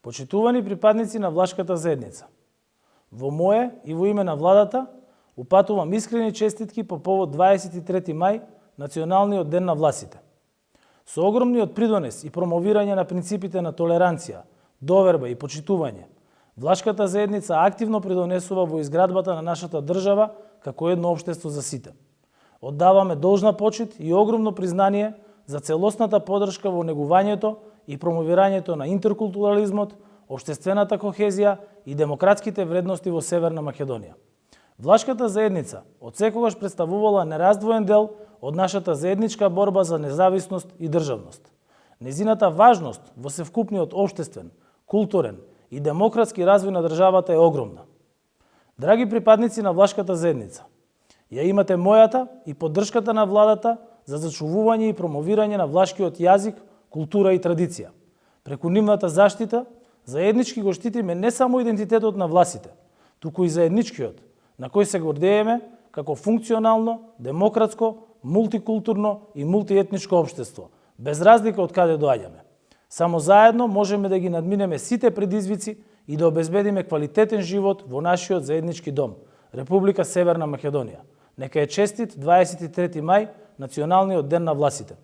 Почитувани припадници на влашката заедница, во мое и во име на владата упатувам искрени честитки по повод 23 мај, Националниот ден на власите. Со огромниот придонес и промовирање на принципите на толеранција, доверба и почитување, влашката заедница активно придонесува во изградбата на нашата држава како едно општество за сите. Оддаваме должна почит и огромно признание за целосната подршка во негувањето и промовирањето на интеркултурализмот, општествената кохезија и демократските вредности во Северна Македонија. Влашката заедница одсекогаш представувала нераздвоен дел од нашата заедничка борба за независност и државност. Незината важност во севкупниот општествен, културен и демократски развој на државата е огромна. Драги припадници на влашката заедница, ја имате мојата и поддршката на владата за зачувување и промовирање на влашкиот јазик, култура и традиција. Преку нивната заштита, заеднички го штитиме не само идентитетот на власите, туку и заедничкиот, на кој се гордееме како функционално, демократско, мултикултурно и мултиетничко општество, без разлика од каде доаѓаме. Само заедно можеме да ги надминеме сите предизвици и да обезбедиме квалитетен живот во нашиот заеднички дом, Република Северна Македонија. Нека е честит 23 мај, Националниот ден на власите.